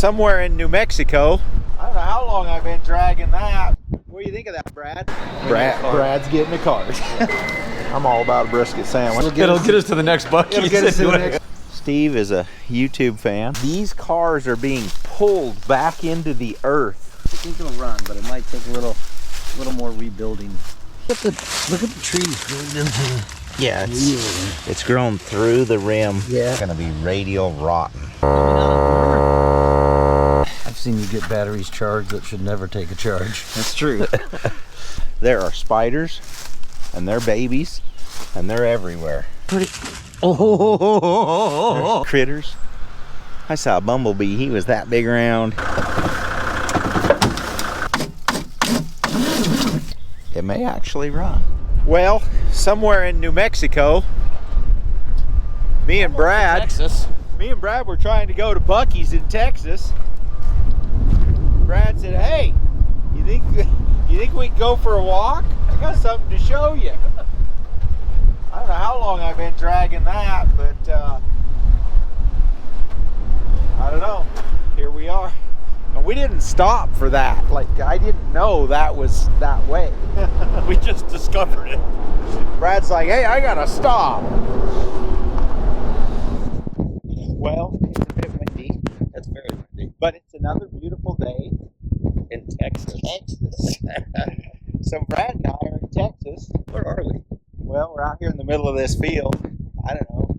Somewhere in New Mexico. I don't know how long I've been dragging that. What do you think of that, Brad? Brad's getting a card. I'm all about a brisket sandwich. It'll get us to the next Buc-ee. Steve is a YouTube fan. These cars are being pulled back into the earth. I think it'll run, but it might take a little more rebuilding. Look at the trees growing into. Yeah, it's grown through the rim. Yeah. It's gonna be radial rotten. I've seen you get batteries charged that should never take a charge. That's true. There are spiders, and they're babies, and they're everywhere. Oh, Critters. I saw a bumblebee. He was that big around. It may actually run. Well, somewhere in New Mexico, me and Brad were trying to go to Buc-ee's in Texas. Brad said, "Hey, you think we can go for a walk? I got something to show you." I don't know how long I've been dragging that, but I don't know. Here we are. And we didn't stop for that. Like, I didn't know that was that way. We just discovered it. Brad's like, "Hey, I gotta stop." Well, it's a bit windy. that's very windy. But it's another beautiful day In Texas. So Brad and I are in Texas. Where are we? Well, we're out here in the middle of this field. I don't know.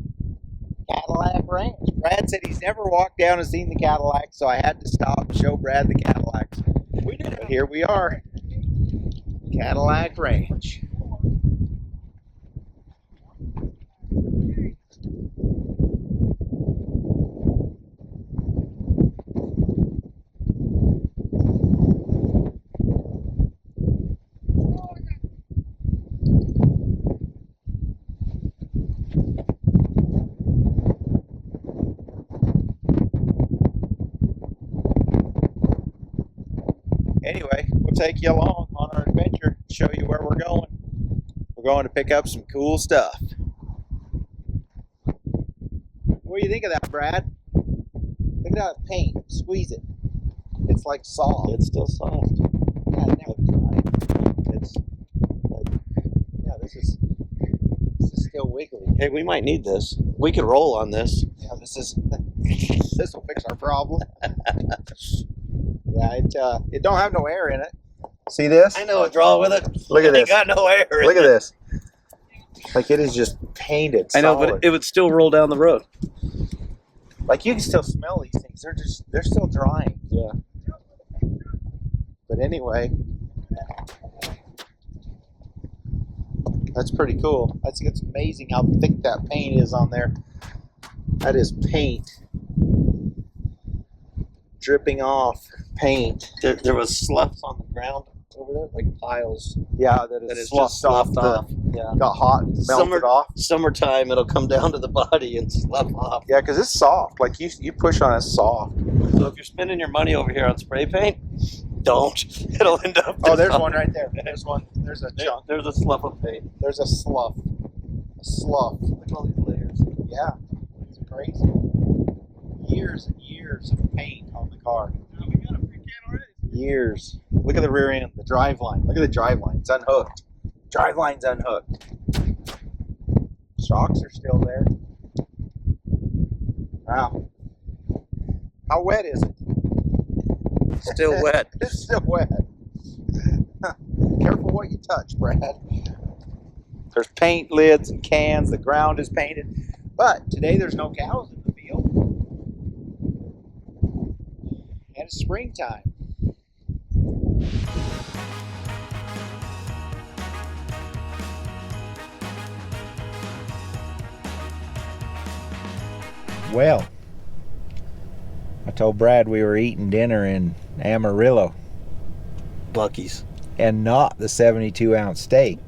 Cadillac Ranch. Brad said he's never walked down and seen the Cadillacs, so I had to stop and show Brad the Cadillacs. We did it. Here we are. Cadillac Ranch. Anyway, we'll take you along on our adventure, show you where we're going. We're going to pick up some cool stuff. What do you think of that, Brad? Look at that paint. Squeeze it. It's like soft. It's still soft. Yeah, now it's dry. It's like, yeah, this is still wiggly. Hey, we might need this. We could roll on this. Yeah, this will fix our problem. Yeah, it don't have no air in it. See this? I know what's wrong with it. Look at It this. got no air in Look it. at this. Like, it is just painted I know, solid. but it would still roll down the road. Like, you can still smell these things. They're still drying. Yeah. But anyway, that's pretty cool. I think it's amazing how thick that paint is on there. That is paint dripping off paint. There was sloughs on the ground over there, like piles. Yeah, that That is is just sloughed off. Yeah. Got hot and melted off. Summertime, it'll come down to the body and slough off. Yeah, because it's soft. Like, you push on it, it's soft. So if you're spending your money over here on spray paint, don't. It'll end up. Oh, there's one right there. There's one. There's a chunk. There's a slough of paint. There's a slough. A slough. Look at all these layers. Yeah, it's crazy. Years and years of paint on the car. We got a free can already. Years. Look at the rear end, the drive line. Look at the drive line. It's unhooked. Drive line's unhooked. Shocks are still there. Wow. How wet is it? Still wet. It's still wet. Careful what you touch, Brad. There's paint lids and cans. The ground is painted. But today there's no cows in the field. And it's springtime. Well, I told Brad we were eating dinner in Amarillo Buc-ee's. and not the 72-ounce steak.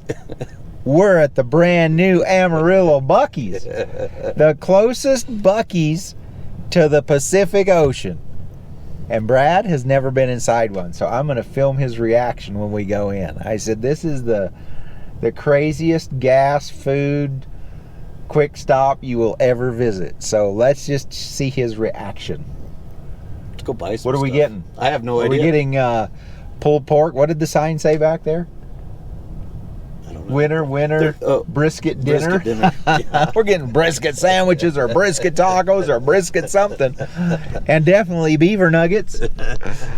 We're at the brand new Amarillo Buc-ee's, the closest Buc-ee's to the Pacific Ocean. And Brad has never been inside one, so I'm going to film his reaction when we go in. I said, this is the craziest gas food quick stop you will ever visit. So let's just see his reaction. to go buy some What are we stuff. getting? I have no Are idea. we getting pulled pork? What did the sign say back there? I don't know. Winner, brisket dinner. Brisket dinner. Yeah. We're getting brisket sandwiches or brisket tacos or brisket something. And definitely beaver nuggets.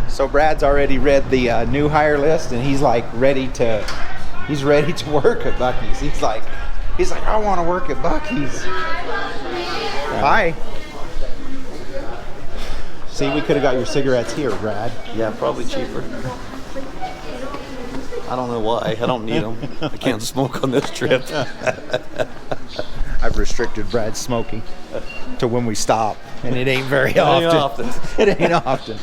So Brad's already read the new hire list, and he's like ready to work at Buc-ee's. He's like, I want to work at Buc-ee's. Hi. See, we could have got your cigarettes here, Brad. Yeah, probably cheaper. I don't know why. I don't need them. I can't smoke on this trip. I've restricted Brad's smoking to when we stop, and it ain't very often. It ain't often.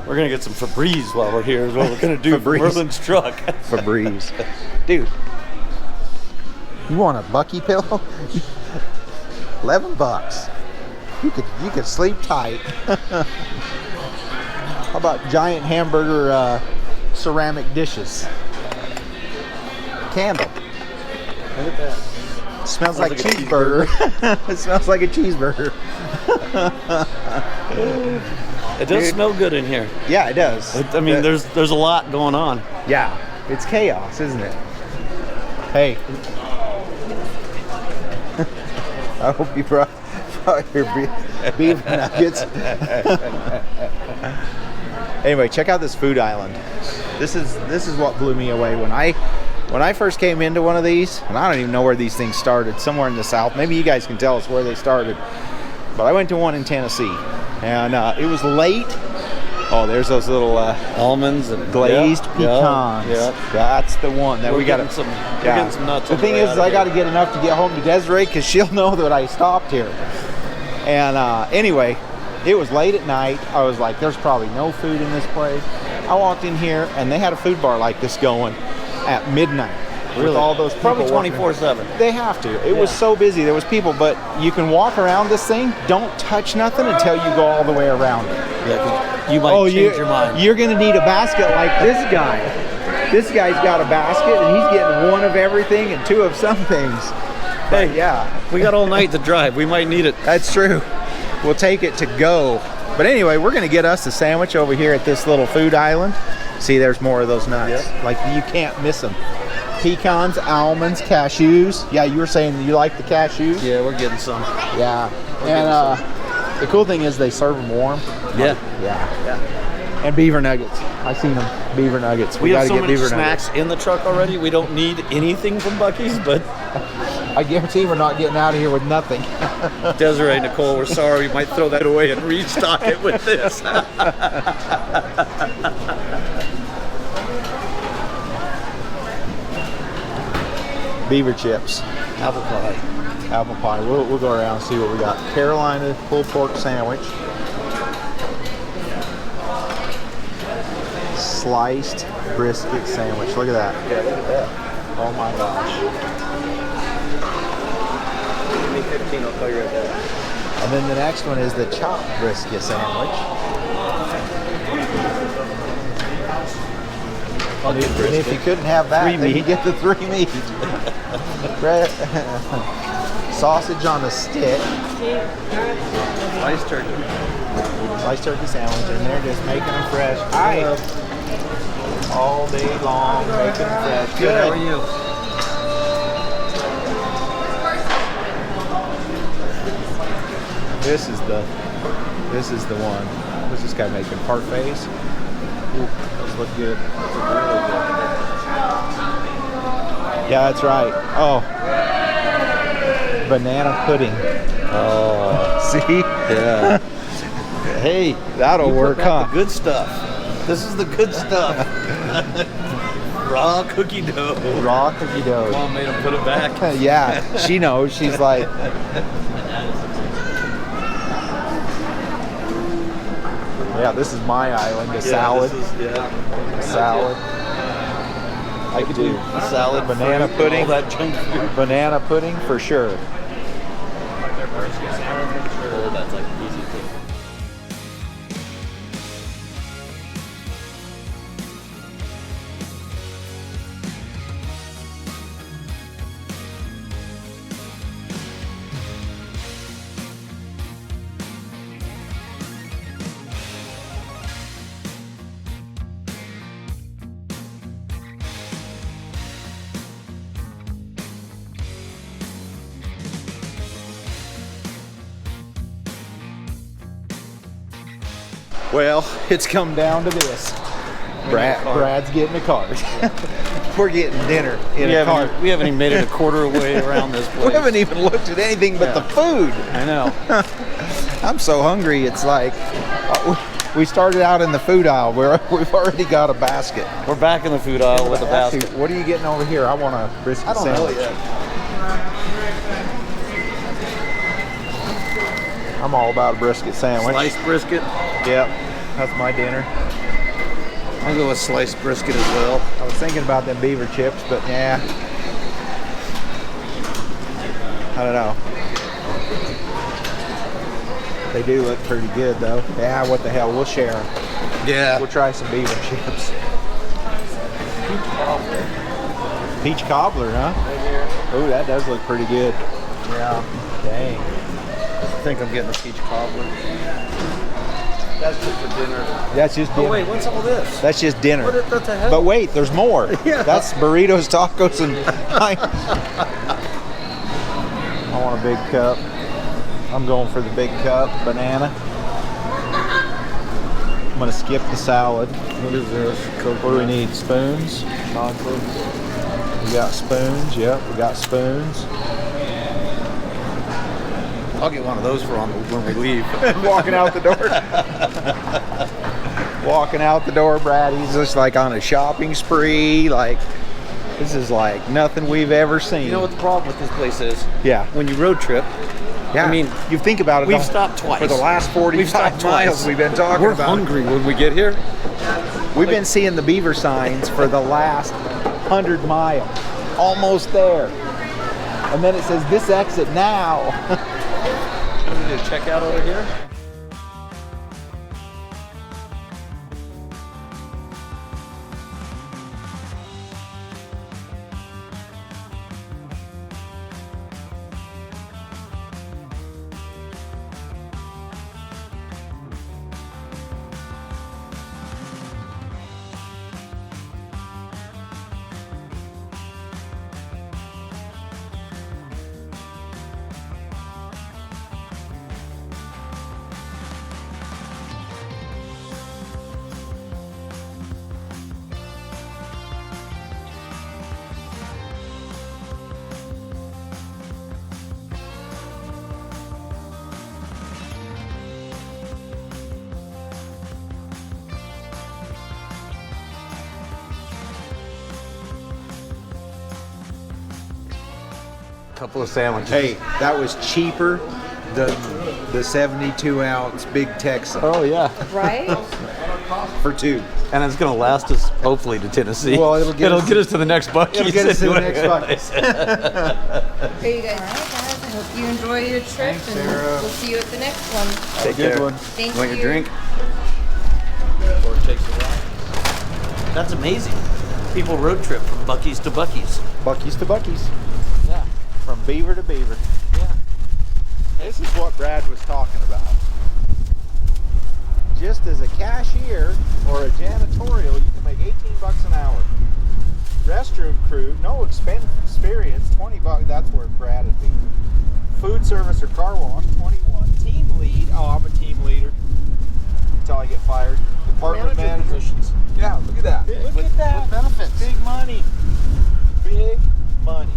We're gonna get some Febreze while we're here. Is what we're gonna do. Febreze. Merlin's truck. Febreze, dude. You want a Buc-ee pillow? $11. You could sleep tight. How about giant hamburger ceramic dishes? Candle. Look at that. Smells like a cheeseburger. It smells like a cheeseburger. It does Dude. smell good in here. Yeah, it does. I mean, there's a lot going on. Yeah, it's chaos, isn't it? Hey. I hope you brought your beef nuggets. Anyway, check out this food island. This is what blew me away when I first came into one of these, and I don't even know where these things started. Somewhere in the south. Maybe you guys can tell us where they started. But I went to one in Tennessee, and it was late. Oh, there's those little Almonds and glazed pecans. Yeah. That's the one that We're we got. getting some nuts. The on thing way is, out of I got here. to get enough to get home to Desiree because she'll know that I stopped here. And anyway, it was late at night. I was like, "There's probably no food in this place." I walked in here, and they had a food bar like this going at midnight. Really? With all those people Probably working. 24/7. They have to. It was so busy. There was people, but you can walk around this thing. Don't touch nothing until you go all the way around it. Yeah, 'cause you might change your mind. You're going to need a basket like this guy. This guy's got a basket, and he's getting one of everything and two of some things. But yeah, We got all night to drive. We might need it. that's true. We'll take it to go. But anyway, we're going to get us a sandwich over here at this little food island. See, there's more of those nuts. Yep. Like, you can't miss them. Pecans, almonds, cashews. Yeah, you were saying you like the cashews? Yeah, we're getting some. Yeah. And the cool thing is they serve them warm. Yeah. Yeah. And beaver nuggets. I seen them. Beaver nuggets. We have gotta so get many beaver snacks in the truck already. We don't need anything from Buc-ee's, but I guarantee we're not getting out of here with nothing. Desiree, Nicole, we're sorry. We might throw that away and restock it with this. Beaver chips. Apple pie. Apple pie. We'll go around and see what we got. Carolina pulled pork sandwich. Sliced brisket sandwich. Look at that. Yeah, look at that. Oh my gosh. Give me 15, I'll call you right back. And then the next one is the chopped brisket sandwich. And if you couldn't have that, Three then you meat. get the 3 meat. Sausage on a stick. Sliced turkey. Sliced turkey sandwich, and they're just making them fresh. All day long, making them fresh. Good, how are you? This is the one. What's this guy making? Parfaits? Ooh, those look good. Yeah, that's right. Oh, banana pudding. Oh, See? yeah. Hey, that'll work, Put back huh? the good stuff. This is the good stuff. Raw cookie dough. Raw cookie dough. Mom made him put it back. Yeah, she knows. She's like, yeah, this is my island. A salad. Salad. I could do salad, banana fruit, pudding. all that junk food. Banana pudding for sure. That's like easy thing. Well, it's come down to this. Brad's getting a cart. We're getting dinner in a cart. We haven't even made it a quarter of the way around this place. We haven't even looked at anything but the food. I know. I'm so hungry. It's like we started out in the food aisle. We've already got a basket. We're back in the food aisle with a basket. Actually, what are you getting over here? I want a brisket sandwich. I don't know yet. I'm all about a brisket sandwich. Sliced brisket. Yep, that's my dinner. I'll go with sliced brisket as well. I was thinking about them beaver chips, but yeah. I don't know. They do look pretty good though. Yeah, what the hell, we'll share them. Yeah. We'll try some beaver chips. Peach cobbler, huh? Right here. Oh, that does look pretty good. Yeah. Dang. I think I'm getting a peach cobbler. That's just for dinner. That's just dinner. Oh wait, what's all this? That's just dinner. What the hell? But wait, there's more. Yeah. That's burritos, tacos, and I want a big cup. I'm going for the big cup, banana. I'm gonna skip the salad. What is this? What do we need? Spoons? Chocolate. We got spoons, yep, we got spoons. I'll get one of those for when we leave. Walking out the door. Walking out the door, Brad. He's just like on a shopping spree. Like, this is like nothing we've ever seen. You know what the problem with this place is? Yeah. When you road trip, Yeah. I mean, you think about it. we've stopped twice. For the last 45 miles we've been talking We're about. hungry when we get here. We've been seeing the beaver signs for the last 100 miles. Almost there. And then it says, this exit now. We need to check out over here. Couple of sandwiches. Hey, that was cheaper than the 72-ounce Big Texan Oh yeah. Right? for two. And it's gonna last us hopefully to Tennessee. Well, it'll get us to the next Buc-ee. It'll get us to the next bucket. Are you guys? All right, guys. I hope you enjoy your trip, Thanks, and Sarah. we'll see you at the next one. Take Good care. one. Thank Want you. your drink? Or it takes a while. That's amazing. People road trip from Buc-ee's to Buc-ee's. Buc-ee's to Buc-ee's. Yeah. From beaver to beaver. Yeah. This is what Brad was talking about. Just as a cashier or a janitorial, you can make 18 bucks an hour. Restroom crew, no experience, 20 bucks. That's where Brad would be. Food service or car wash, 21. Team lead, oh, I'm a team leader until I get fired. Department manager. positions. Yeah, look at that. Look at that. With benefits. Big money. Big money.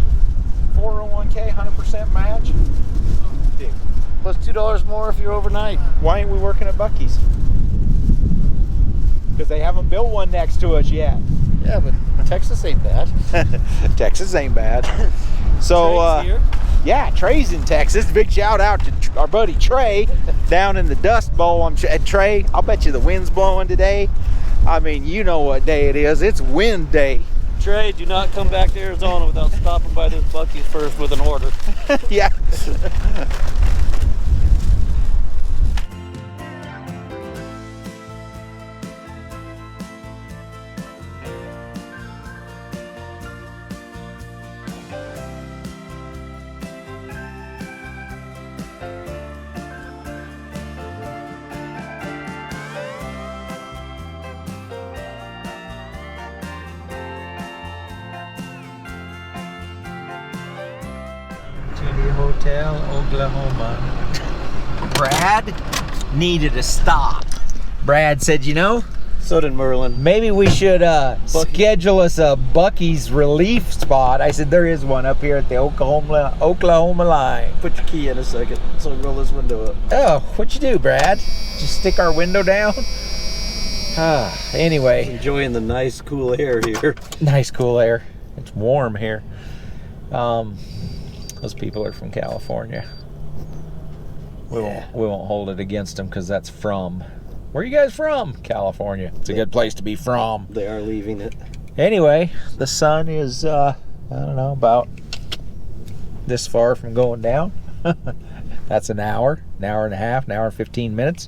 401k, 100% match. Dick. Plus $2 more if you're overnight. Why ain't we working at Buc-ee's? Because they haven't built one next to us yet. Yeah, but Texas ain't bad. Texas ain't bad. So, Trey's here. yeah, Trey's in Texas. Big shout out to our buddy Trey down in the Dust Bowl. Trey, I'll bet you the wind's blowing today. I mean, you know what day it is. It's wind day. Trey, do not come back to Arizona without stopping by this Buc-ee's first with an order. Yeah. Hotel, Oklahoma. Brad needed a stop. Brad said, you know, So did Merlin. maybe we should schedule us a Buc-ee's relief spot. I said, there is one up here at the Oklahoma line. Put your key in a second so we roll this window up. Oh, what you do, Brad? Just stick our window down? Anyway. Enjoying the nice cool air here. Nice cool air. It's warm here. Those people are from California. We won't hold it against them because that's from. Where are you guys from? California. It's a good place to be from. They are leaving it. Anyway, the sun is, I don't know, about this far from going down. That's an hour and a half, an hour and 15 minutes.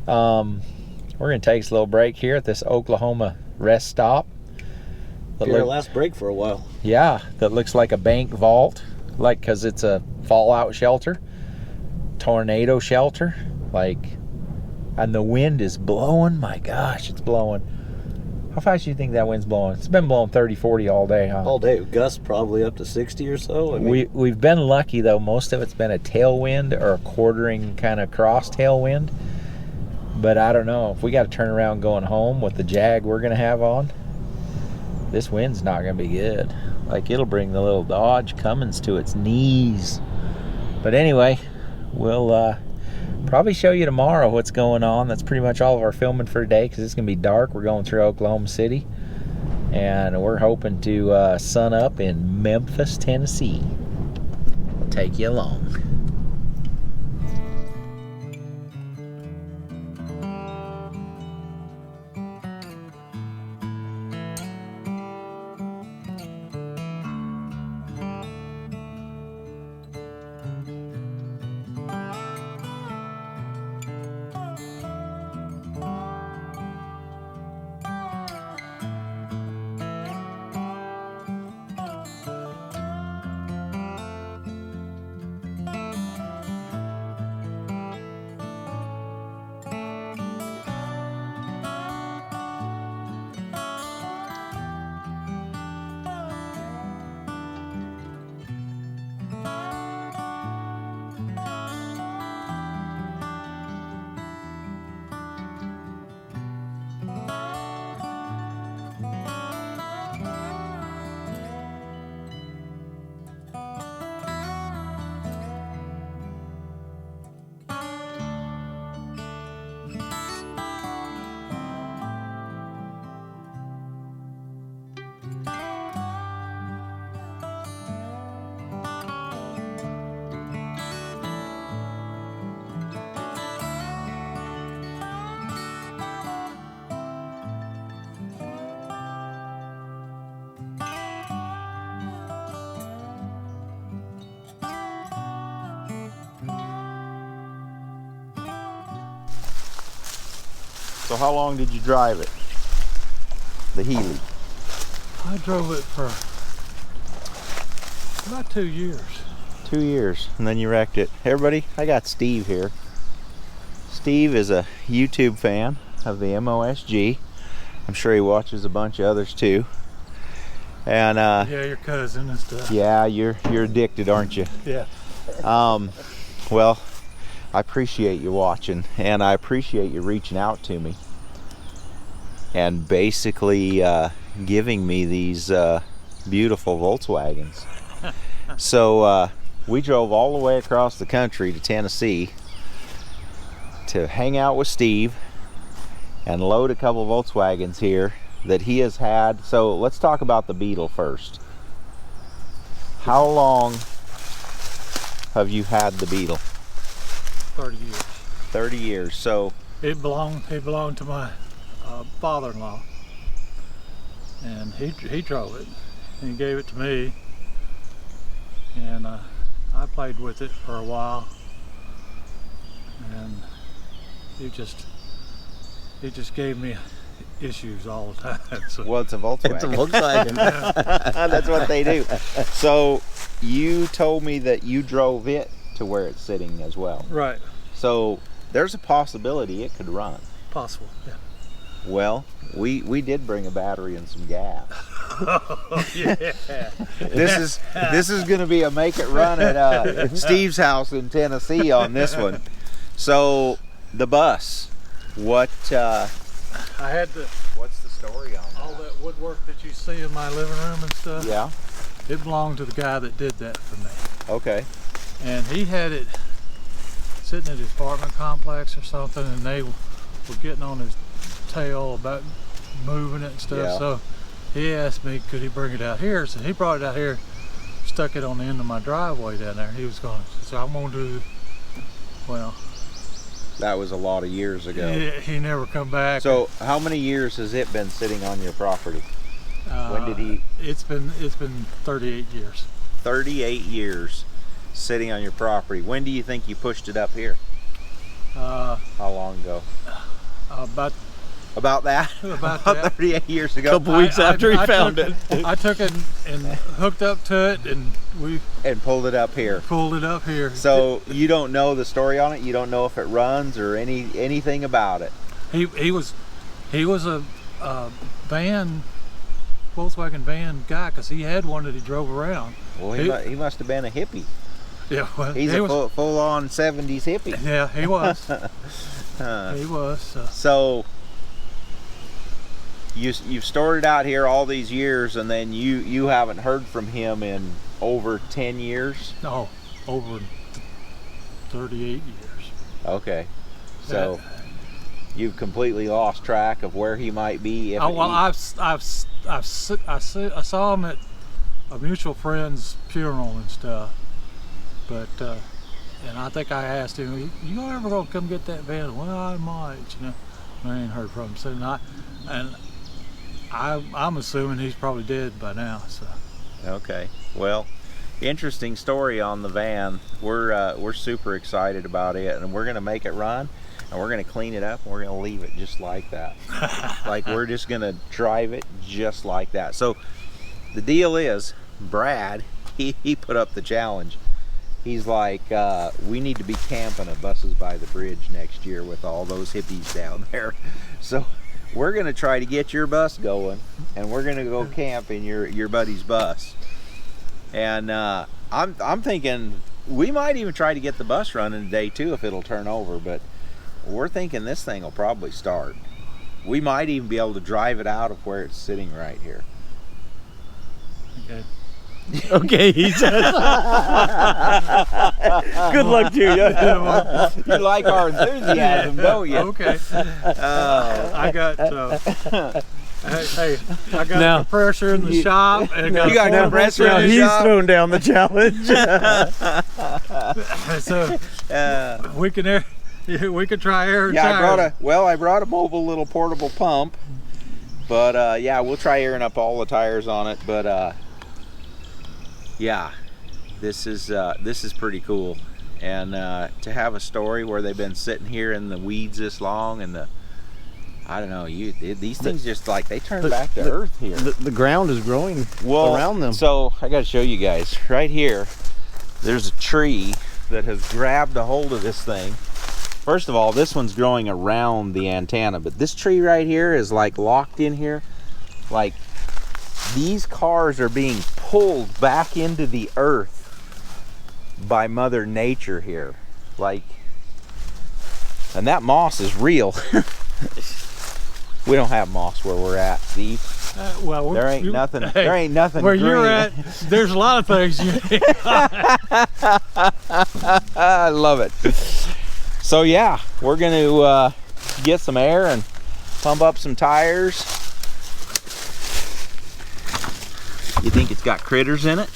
We're going to take us a little break here at this Oklahoma rest stop. Our last break for a while. Yeah, that looks like a bank vault, like, because it's a fallout shelter, tornado shelter, like, and the wind is blowing. My gosh, it's blowing. How fast do you think that wind's blowing? It's been blowing 30, 40 all day, huh? All day. Gusts probably up to 60 or so. I mean, We've been lucky, though. Most of it's been a tailwind or a quartering kind of cross tailwind. But I don't know. If we got to turn around going home with the Jag we're going to have on, this wind's not going to be good. Like, it'll bring the little Dodge Cummins to its knees. But anyway, we'll probably show you tomorrow what's going on. That's pretty much all of our filming for today because it's going to be dark. We're going through Oklahoma City. And we're hoping to sun up in Memphis, Tennessee. We'll take you along. So how long did you drive it? The Healy? I drove it for about 2 years. 2 years, and then you wrecked it. Everybody, I got Steve here. Steve is a YouTube fan of the MOSG. I'm sure he watches a bunch of others too. And Yeah, your cousin and stuff. yeah, you're addicted, aren't you? Yeah. Well, I appreciate you watching, and I appreciate you reaching out to me and basically giving me these beautiful Volkswagens. So we drove all the way across the country to Tennessee to hang out with Steve and load a couple Volkswagens here that he has had. So let's talk about the Beetle first. How long have you had the Beetle? 30 years. 30 years. So It belonged to my father-in-law, and he drove it, and he gave it to me, and I played with it for a while, and it just gave me issues all the time. So, well, it's a Volkswagen. It's a Volkswagen. That's what they do. So you told me that you drove it to where it's sitting as well. right, So there's a possibility it could run. possible. Yeah. Well, we did bring a battery and some gas. Yeah. This is going to be a make it run at Steve's house in Tennessee on this one. So the bus, What? I had to, What's the story on all that woodwork that you see in my living room and stuff. Yeah. It belonged to the guy that did that for me. Okay. And he had it sitting at his apartment complex or something, and they were getting on his tail about moving it and stuff. Yeah. So he asked me, could he bring it out here? So he brought it out here, stuck it on the end of my driveway down there. He was going, so I'm going to do, well. That was a lot of years ago. He never come back. So how many years has it been sitting on your property? When did he? It's been 38 years. 38 years sitting on your property. When do you think you pushed it up here? How long ago? About that? About that. 38 years ago. Couple weeks after he found it. I took it and hooked up to it, and we pulled it up here. pulled it up here. So you don't know the story on it? You don't know if it runs or anything about it? He was a van, Volkswagen van guy, because he had one that he drove around. Well, he must have been a hippie. Yeah, well, He's a full-on 70s hippie. Yeah, he was. He was. So you've stored it out here all these years, and then you haven't heard from him in over 10 years? No, over 38 years. Okay. So you've completely lost track of where he might be. I saw him at a mutual friend's funeral and stuff, but and I think I asked him, "You ever gonna come get that van?" Well, I might, you know. I ain't heard from him, so I'm assuming he's probably dead by now. So. Okay. Well, interesting story on the van. We're super excited about it, and we're gonna make it run. And we're gonna clean it up, and we're gonna leave it just like that. Like, we're just gonna drive it just like that. So the deal is, Brad, he put up the challenge. He's like, we need to be camping at Buses by the Bridge next year with all those hippies down there. So we're gonna try to get your bus going, and we're gonna go camp in your buddy's bus. And I'm thinking we might even try to get the bus running today too, if it'll turn over. But we're thinking this thing will probably start. We might even be able to drive it out of where it's sitting right here. Okay. Okay, he says. Good luck to you. You like our enthusiasm, don't you? Okay. I got I got the pressure in the shop, and You got Now, compressor now in the he's shop? thrown down the challenge. so we can try air. Yeah, tires. I brought a mobile little portable pump, but yeah, we'll try airing up all the tires on it. But yeah, this is pretty cool, and to have a story where they've been sitting here in the weeds this long, and I don't know, these things just like they turn back to earth here. The ground is growing around them. So I got to show you guys right here. There's a tree that has grabbed a hold of this thing. First of all, this one's growing around the antenna, but this tree right here is like locked in here. Like, these cars are being pulled back into the earth by Mother Nature here. Like, and that moss is real. We don't have moss where we're at, Steve. Well, There ain't nothing. There ain't nothing. Where green. you're at, there's a lot of things you. I love it. So yeah, we're gonna get some air and pump up some tires. You think it's got critters in it?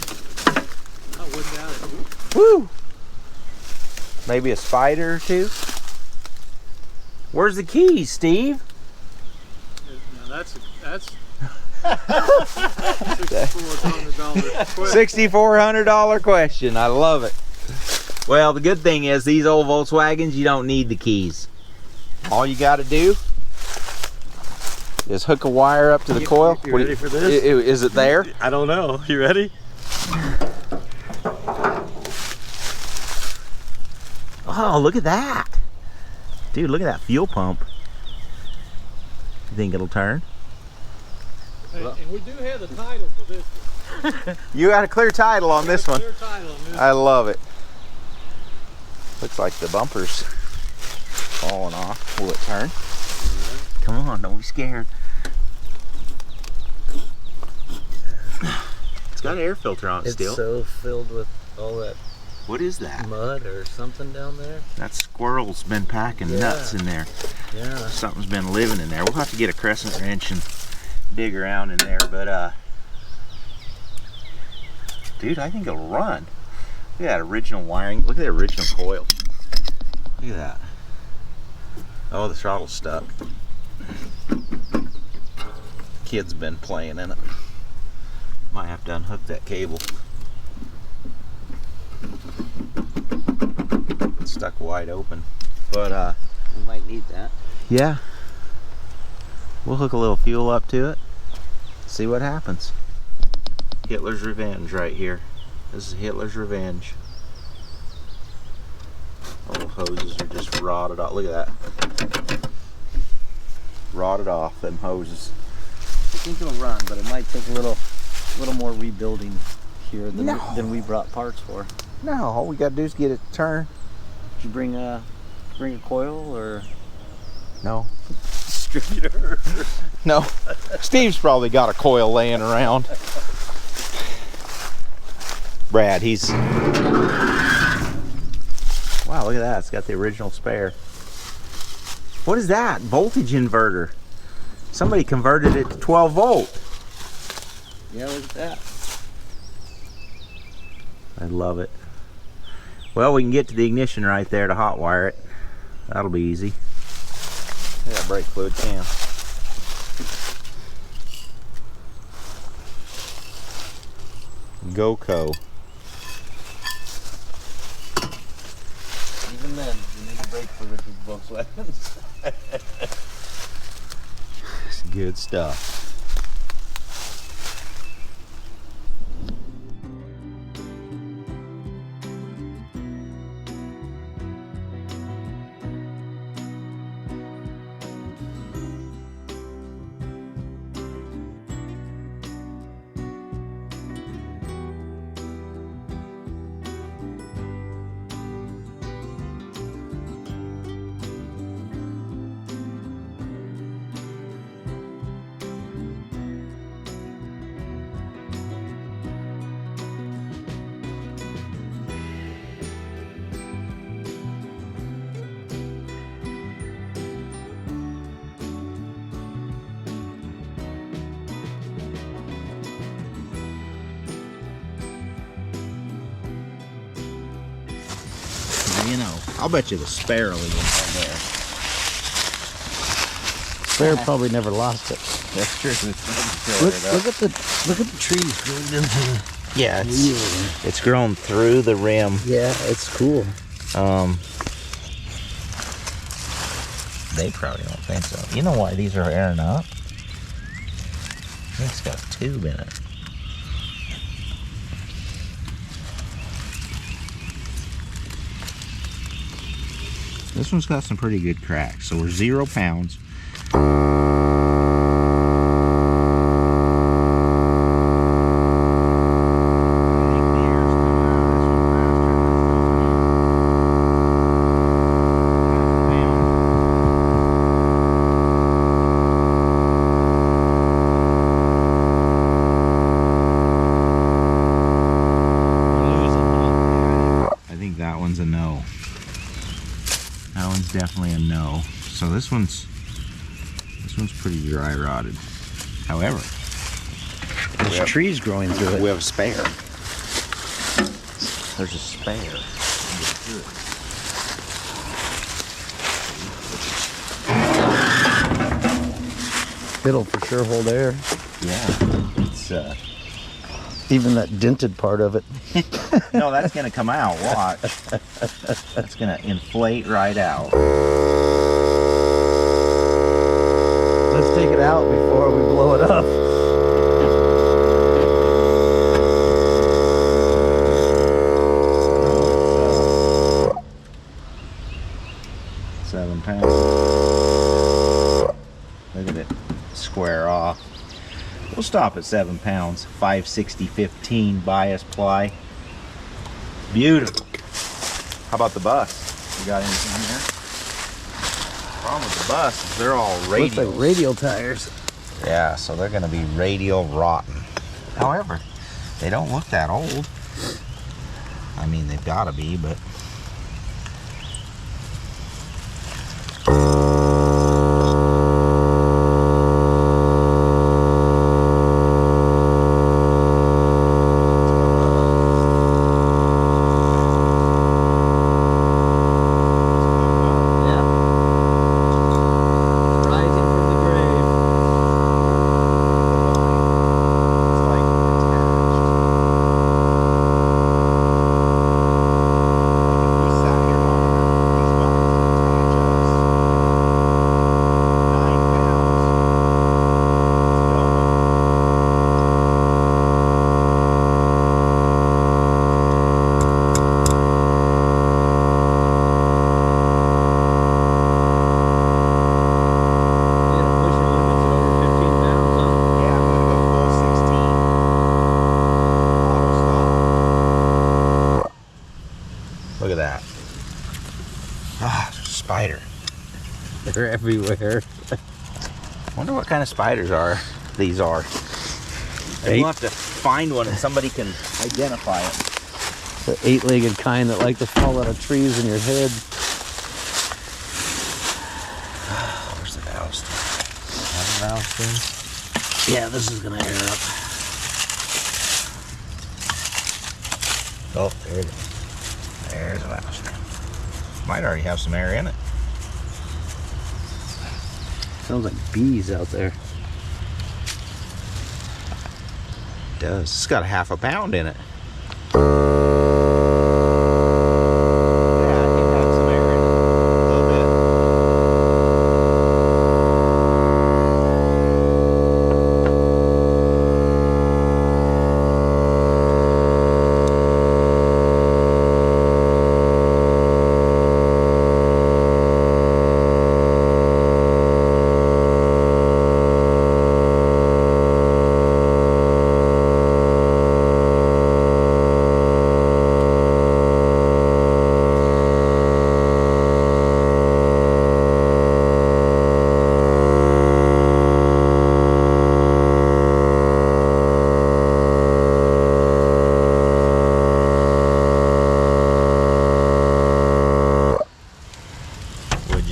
I wouldn't doubt it. Woo! Maybe a spider or two. Where's the keys, Steve? Now that's $6,400 $6,400 question. I love it. Well, the good thing is these old Volkswagens, you don't need the keys. All you got to do is hook a wire up to the coil. You ready for this? Is it there? I don't know. You ready? Oh, look at that. Dude, look at that fuel pump. You think it'll turn? Hey, and we do have the title for this one. You got a clear title on this one. Clear title on this. I love it. Looks like the bumpers falling off. Will it turn? Come on, don't be scared. It's got an air filter on it still. It's so filled with all that What is that? mud or something down there. That squirrel's been packing nuts in there. Yeah. Something's been living in there. We'll have to get a crescent wrench and dig around in there, but dude, I think it'll run. Look at that original wiring. Look at the original coil. Look at that. Oh, the throttle's stuck. Kid's been playing in it. Might have to unhook that cable. It's stuck wide open. But We might need that. yeah. We'll hook a little fuel up to it. See what happens. Hitler's Revenge right here. This is Hitler's Revenge. All the hoses are just rotted off. Look at that. Rotted off, them hoses. I think it'll run, but it might take a little more rebuilding here than we brought parts for. No, all we gotta do is get it to turn. Did you bring a coil or No. distributor? No. Steve's probably got a coil laying around. Brad, he's... Wow, look at that. It's got the original spare. What is that? Voltage inverter. Somebody converted it to 12 volt. Yeah, look at that. I love it. Well, we can get to the ignition right there to hot wire it. That'll be easy. Look at that brake fluid can. GoCo. Even then, you need a brake fluid with Volkswagens. It's good stuff. You know, I'll bet you the spare will even in there. Spare probably never lost it. That's true. Look at the trees growing into Yeah, it's grown through the rim. Yeah, it's cool. They probably don't think so. You know why these are airing up? It's got a tube in it. This one's got some pretty good cracks. So we're 0 pounds. A no. That one's definitely a no. So this one's pretty dry rotted. However, There's trees growing through it. we have a spare. There's a spare. It'll for sure hold air. Yeah, it's Even that dented part of it. no, that's gonna come out. Watch. That's gonna inflate right out. Let's take it out before we blow it up. 7 pounds. Look at it square off. We'll stop at 7 pounds. 560/15 bias ply. Beautiful. How about the bus? You got anything here? problem with the bus is they're all Looks radial. like radial tires. Yeah, so they're going to be radial rotten. However, they don't look that old. I mean, they've got to be, but... Look at that. Ah, spider. They're everywhere. Wonder what kind of spiders these are. We'll have to find one and somebody can identify it. The 8-legged kind that like to fall out of trees in your head. Where's the valve stem? Have a valve stem? Yeah, this is gonna air up. Oh, there it is. There's a valve stem. Might already have some air in it. Sounds like bees out there. It does. It's got a half a pound in it.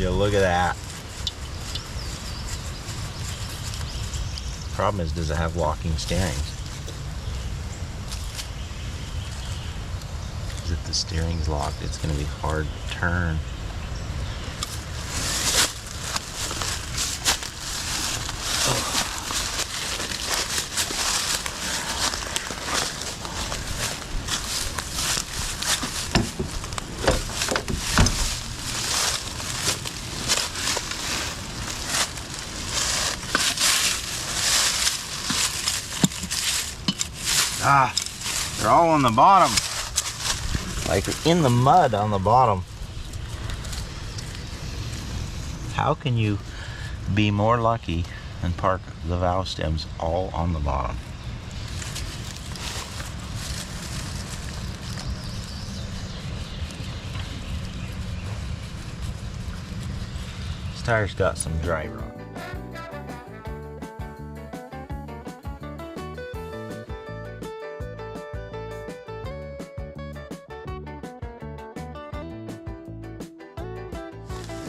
Look at that. Problem is, does it have locking steerings? Because if the steering's locked, it's going to be hard to turn. Ah, they're all on the bottom. Like in the mud on the bottom. How can you be more lucky than park the valve stems all on the bottom? This tire's got some dry rot.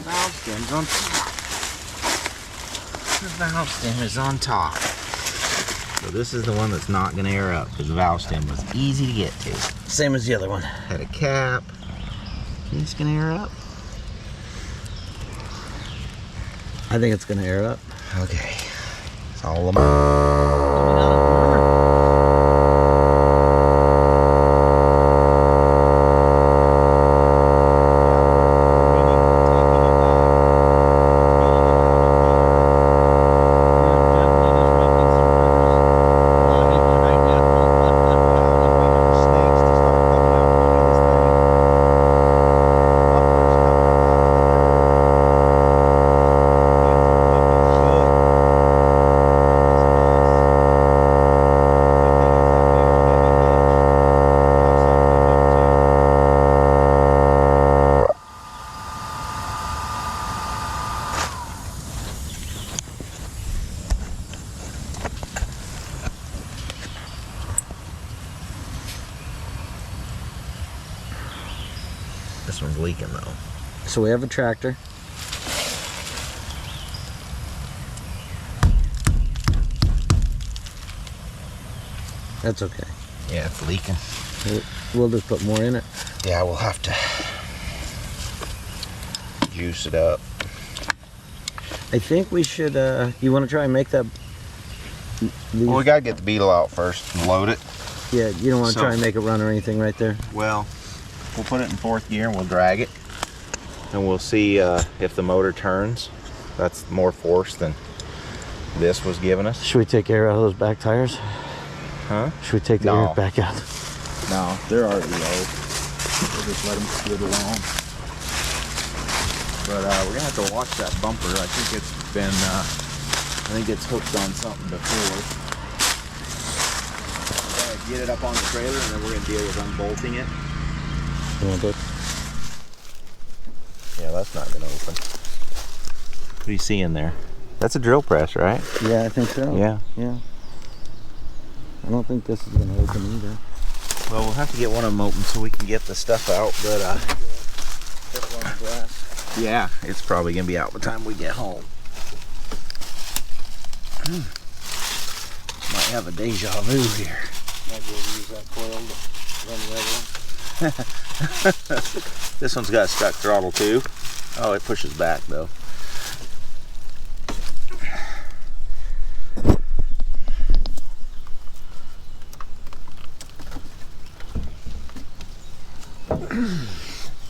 Valve stem's on top. The valve stem is on top. So this is the one that's not going to air up because the valve stem was easy to get to. Same as the other one. Had a cap. Think it's going to air up? I think it's gonna air up. Okay. It's all about. this one's leaking though. So we have a tractor. That's okay. Yeah, it's leaking. We'll just put more in it. Yeah, we'll have to juice it up. I think we should, you want to try and make that? Well, we gotta get the Beetle out first and load it. Yeah, you don't want to So- try and make it run or anything right there? Well, we'll put it in 4th gear and we'll drag it. And we'll see if the motor turns. That's more force than this was giving us. Should we take air out of those back tires? Huh? Should we take the No. air back out? No, they're already low. We'll just let them skid along. But we're gonna have to watch that bumper. I think it's been, I think it's hooked on something before. We're gonna get it up on the trailer and then we're gonna deal with unbolting it. You want to? Yeah, that's not gonna open. What do you see in there? That's a drill press, right? Yeah, I think so. Yeah. Yeah. I don't think this is going to open either. Well, we'll have to get one of them open so we can get the stuff out, but yeah, it's probably gonna be out by the time we get home. Might have a deja vu here. Might be able to use that coil to run the other one. This one's got a stuck throttle too. Oh, it pushes back though.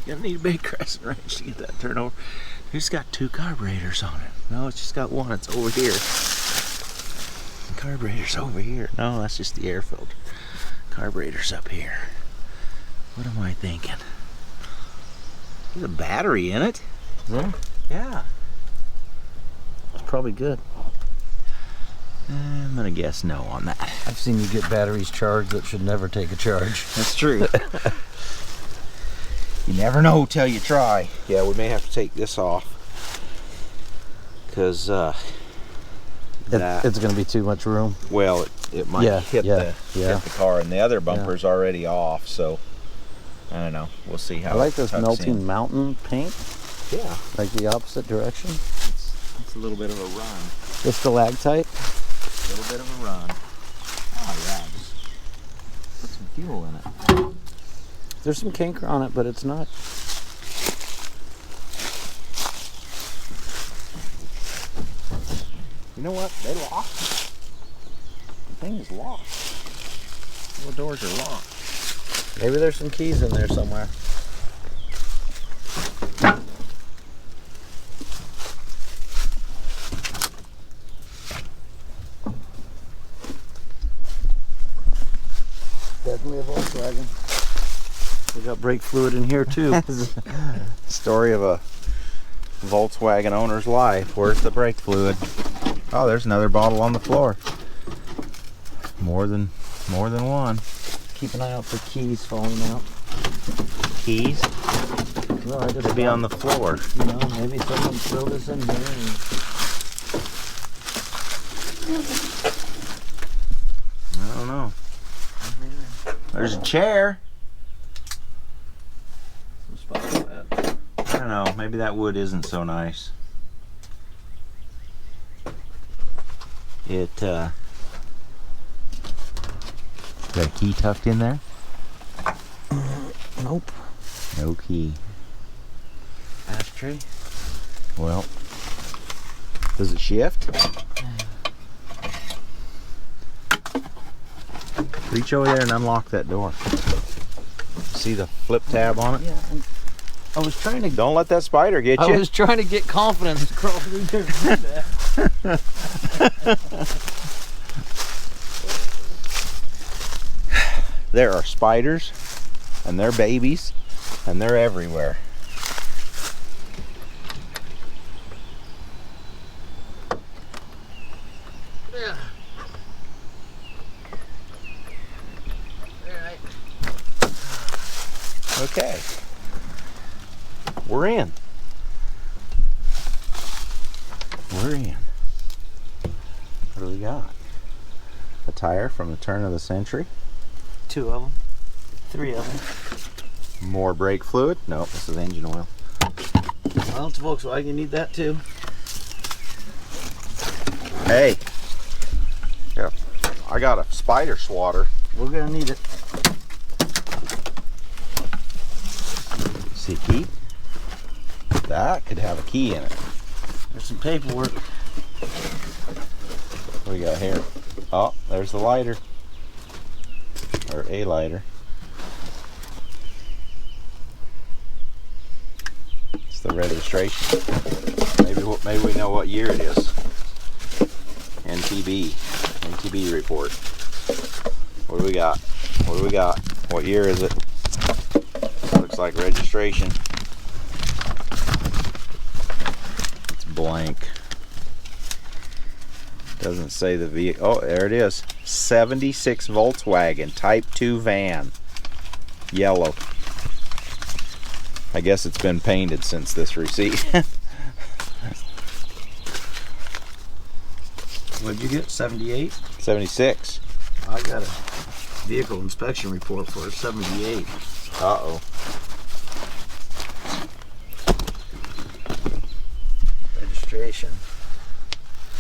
Gonna need a big crescent wrench to get that turned over. It's got 2 carburetors on it. No, it's just got one. It's over here. The carburetor's over here. No, that's just the air filter. Carburetor's up here. What am I thinking? There's a battery in it. Yeah, Yeah. it's probably good. I'm gonna guess no on that. I've seen you get batteries charged that should never take a charge. That's true. You never know till you try. Yeah, we may have to take this off. Because that, It's going to be too much room. well, it might hit the car, and the other bumper's already off, so I don't know. We'll see how I like it this tucks melting in. mountain paint, Yeah, like the opposite direction. it's a little bit of a run. The stalactite. A little bit of a run. Oh yeah, just put some fuel in it. There's some canker on it, but it's not. You know what? They locked it. The thing is locked. All the doors are locked. Maybe there's some keys in there somewhere. Definitely a Volkswagen. We got brake fluid in here too. Story of a Volkswagen owner's life. Where's the brake fluid? Oh, there's another bottle on the floor. More than one. Keep an eye out for keys falling out. Keys? No, I just They'd be on the floor. You know, maybe someone throw this in here. I don't know. There's a chair. Some spots for that. I don't know. Maybe that wood isn't so nice. It, got a key tucked in there? Nope. No key. Ashtray. Well, does it shift? Reach over there and unlock that door. See the flip tab on it? Yeah. I was trying to. Don't let that spider get you. I was trying to get confidence to crawl through there and do that. There are spiders, and they're babies, and they're everywhere. Okay. We're in. We're in. What do we got? A tire from the turn of the century. 2 of them. 3 of them. More brake fluid. No, this is engine oil. Well, it's Volkswagen. You need that too. Hey. Yeah. I got a spider swatter. We're gonna need it. See a key? That could have a key in it. There's some paperwork. What do we got here? Oh, there's the lighter. Or a lighter. It's the registration. Maybe we know what year it is. NTB report. What do we got? What do we got? What year is it? Looks like registration. It's blank. Doesn't say the vehicle. Oh, there it is. 76 Volkswagen Type 2 van. Yellow. I guess it's been painted since this receipt. What'd you get? 78? 76. I got a vehicle inspection report for 78. Uh-oh. Registration.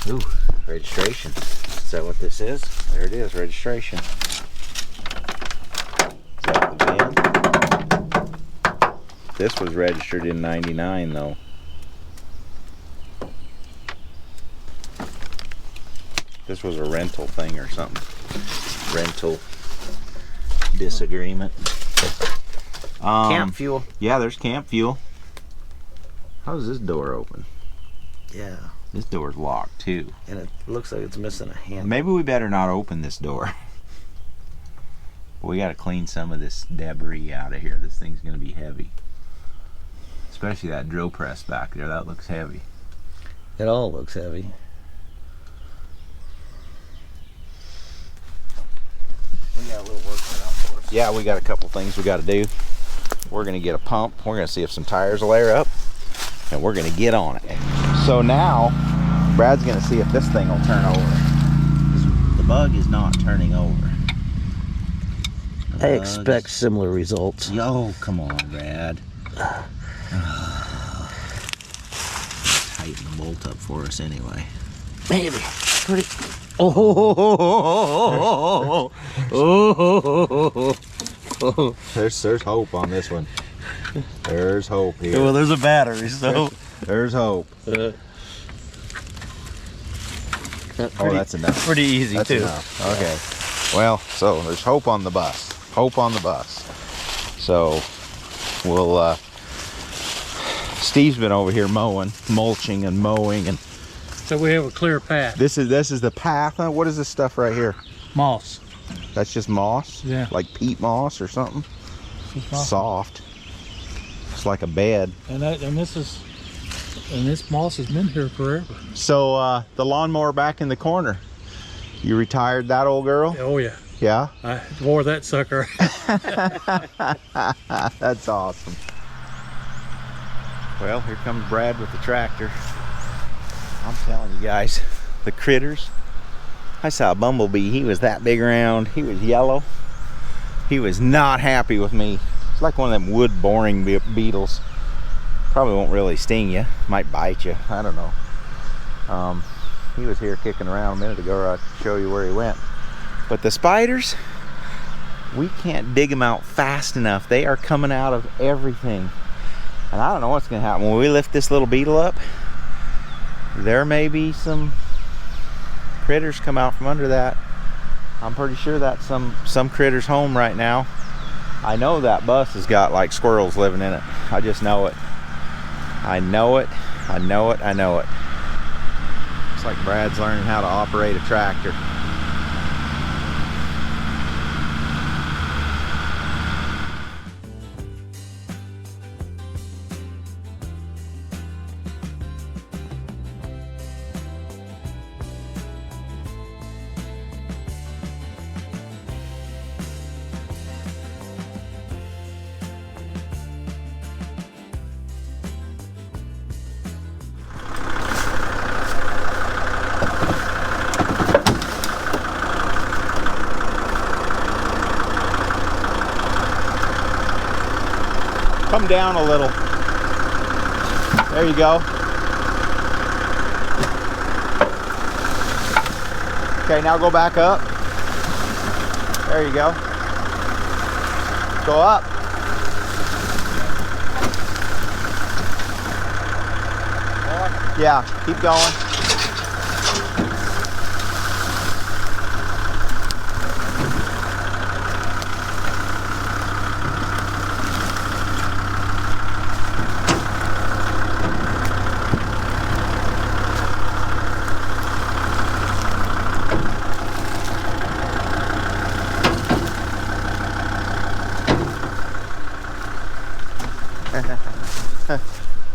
Ooh, registration. Is that what this is? There it is, registration. Is that the van? This was registered in '99 though. This was a rental thing or something. Rental disagreement. Camp fuel. Yeah, there's camp fuel. How does this door open? Yeah. This door's locked too. And it looks like it's missing a handle. Maybe we better not open this door. We got to clean some of this debris out of here. This thing's going to be heavy. Especially that drill press back there. That looks heavy. It all looks heavy. We got a little work cut out for us. Yeah, we got a couple things we got to do. We're going to get a pump. We're going to see if some tires will air up. And we're going to get on it. So now, Brad's going to see if this thing will turn over. The bug is not turning over. I expect similar results. Yo, come on, Brad. Tighten the bolt up for us anyway. Maybe. Pretty. Oh. There's hope on this one. There's hope here. Well, there's a battery, so. There's hope. Oh, that's enough. Pretty easy, That's too. enough. Okay. Well, so there's hope on the bus. Hope on the bus. So we'll. Steve's been over here mulching and mowing, and So we have a clear path. this is the path. Huh? What is this stuff right here? Moss. That's just moss. Yeah. Like peat moss or something. Moss. Soft. It's like a bed. And this moss has been here forever. So the lawnmower back in the corner. You retired that old girl? Oh yeah. Yeah. I wore that sucker. That's awesome. Well, here comes Brad with the tractor. I'm telling you guys, the critters. I saw a bumblebee. He was that big around. He was yellow. He was not happy with me. It's like one of them wood boring beetles. Probably won't really sting you. Might bite you. I don't know. He was here kicking around a minute ago. I'll show you where he went. But the spiders, we can't dig them out fast enough. They are coming out of everything. And I don't know what's going to happen. When we lift this little beetle up, there may be some critters come out from under that. I'm pretty sure that's some critters home right now. I know that bus has got like squirrels living in it. I just know it. I know it. I know it. I know it. It's like Brad's learning how to operate a tractor. come down a little. There you go. Okay, now go back up. There you go. Go up. Yeah, keep going.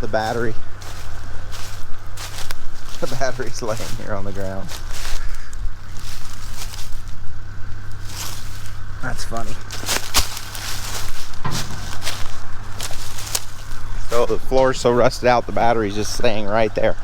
The battery. The battery's laying here on the ground. That's funny. So the floor's so rusted out, the battery's just staying right there.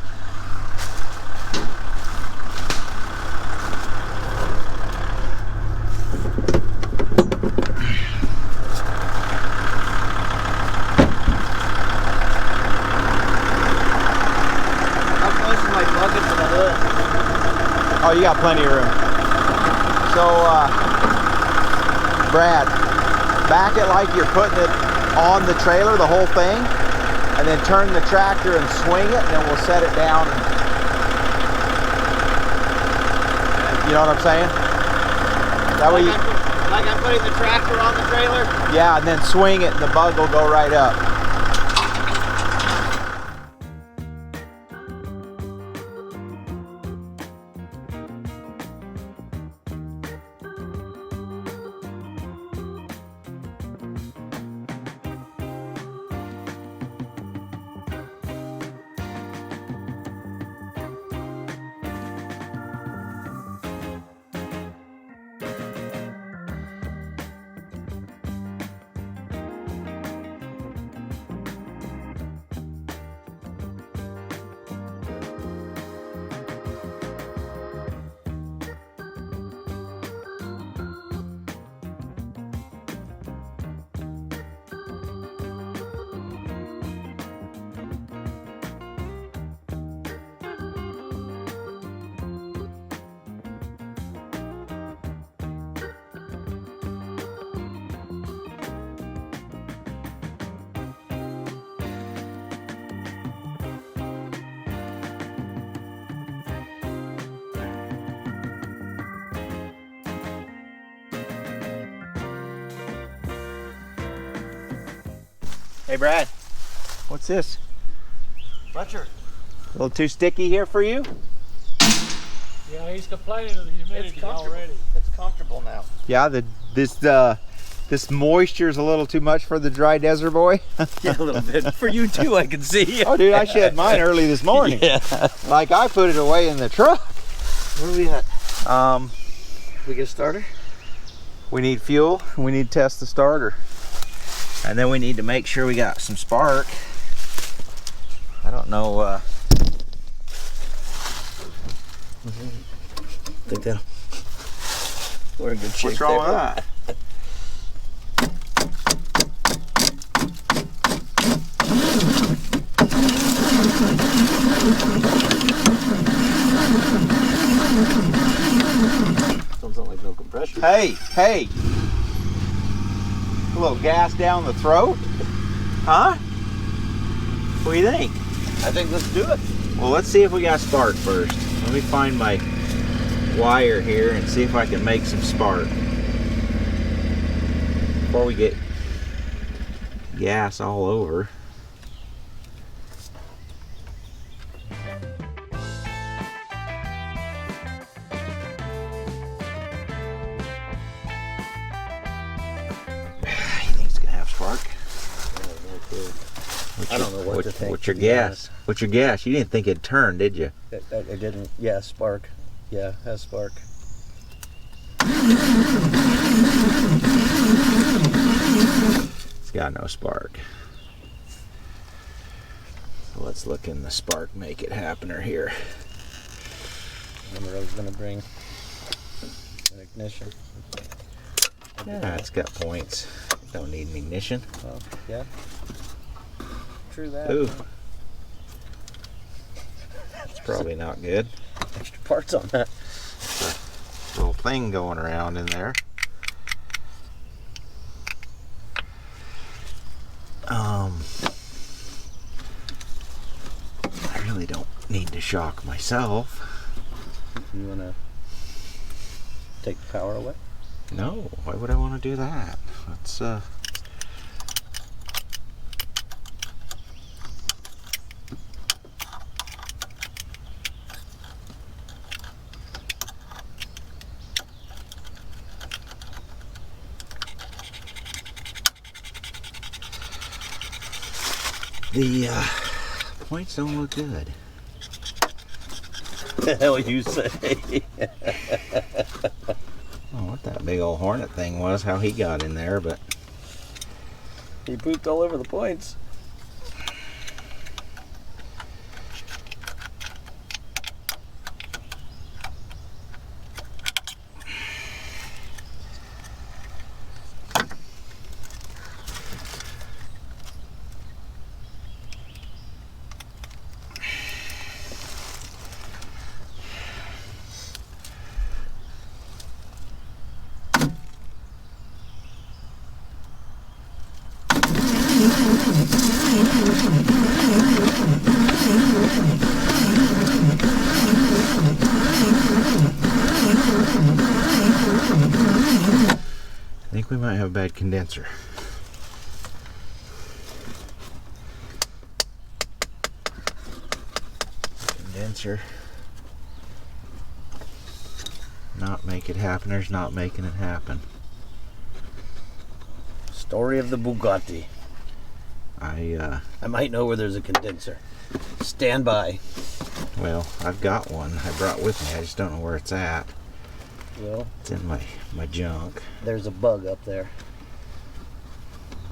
Oh, you got plenty of room. So, Brad, back it like you're putting it on the trailer, the whole thing, and then turn the tractor and swing it, and then we'll set it down. And, you know what I'm saying? That way Like I'm putting the tractor on the trailer? Yeah, and then swing it, and the bug will go right up. Hey Brad, what's this? Butcher. A little too sticky here for you? Yeah, he's complaining of the humidity already. It's comfortable now. Yeah, this moisture is a little too much for the dry desert boy. Yeah, a little bit. For you too, I can see. Oh dude, I shed mine early this morning. Yeah. Like I put it away in the truck. Where are we at? We get a starter? We need fuel, and we need to test the starter. And then we need to make sure we got some spark. I don't know. Think that we're in good shape. What's wrong there. with that? Don't sound like no compression. Hey, hey. A little gas down the throat? Huh? What do you think? I think let's do it. Well, let's see if we got spark first. Let me find my wire here and see if I can make some spark before we get gas all over. You think it's gonna have spark? I don't know what to think. What's your guess? What's your guess? You didn't think it'd turn, did you? I didn't. Yeah, spark. Yeah, has spark. It's got no spark. So let's look in the spark make it happener here. Remember, I was going to bring an ignition. Yeah, it's got points. Don't need an ignition. Oh, yeah. true that. Ooh. That's probably not good. Extra parts on that. Little thing going around in there. I really don't need to shock myself. You wanna take the power away? No, why would I want to do that? Let's the points don't look good. The hell you say? Oh, what that big old hornet thing was, how he got in there, but He pooped all over the points. I think we might have a bad condenser. Condenser. Not make it happen, there's not making it happen. Story of the Bugatti. I might know where there's a condenser. Stand by. well, I've got one I brought with me, I just don't know where it's at. Well, It's in my junk. there's a bug up there.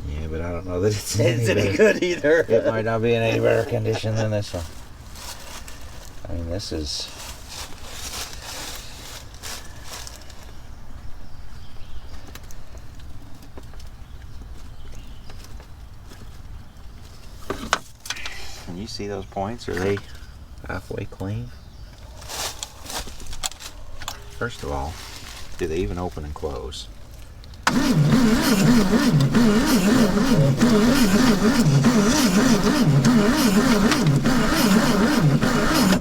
Yeah, but I don't know that it's It's any good either. It might not be in any better condition than this one. I mean, this is... Can you see those points? Are they halfway clean? First of all, do they even open and close?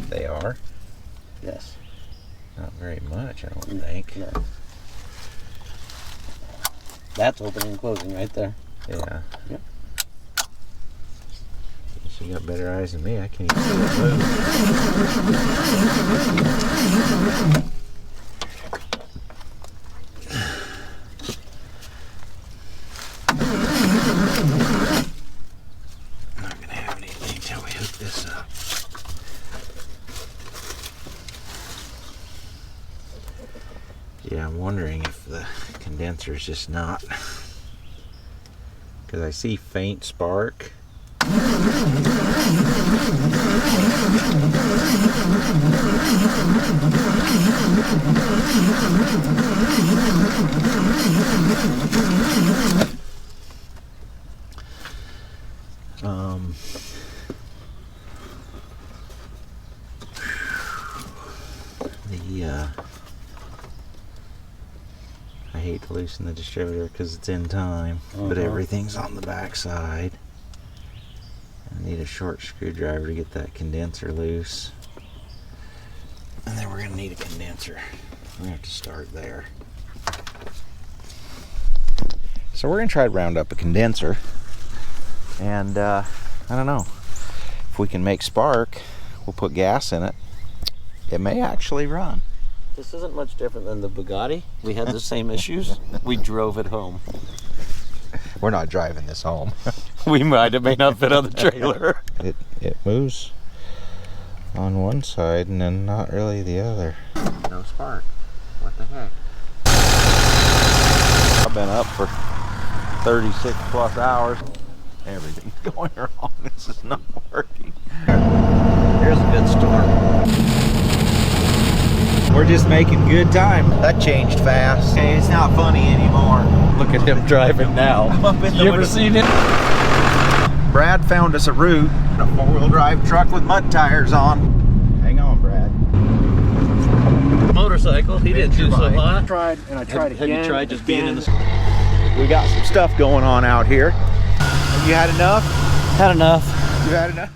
They are. Yes. Not very much, I don't think. No. That's opening and closing right there. Yeah. Yep. Guess you got better eyes than me. I can't even see it move. Not gonna have anything until we hook this up. Yeah, I'm wondering if the condenser's just not, because I see faint spark. I hate to loosen the distributor because it's in time, but everything's on the back side. I need a short screwdriver to get that condenser loose. And then we're going to need a condenser. We're going to have to start there. So we're going to try to round up a condenser. And I don't know. If we can make spark, we'll put gas in it. It may actually run. This isn't much different than the Bugatti. We had the same issues. We drove it home. We're not driving this home. We might. It may not fit on the trailer. It moves on one side and then not really the other. No spark. What the heck? I've been up for 36 plus hours. Everything's going wrong. This is not working. Here's a good storm. We're just making good time. That changed fast. Hey, it's not funny anymore. Look at him driving now. I'm up in the You ever window. seen it? Brad found us a route, a four-wheel drive truck with mud tires on. Hang on, Brad. Motorcycle, he didn't do so hot. I tried again. Have you tried just being in the... We got some stuff going on out here. You had enough? Had enough. You had enough?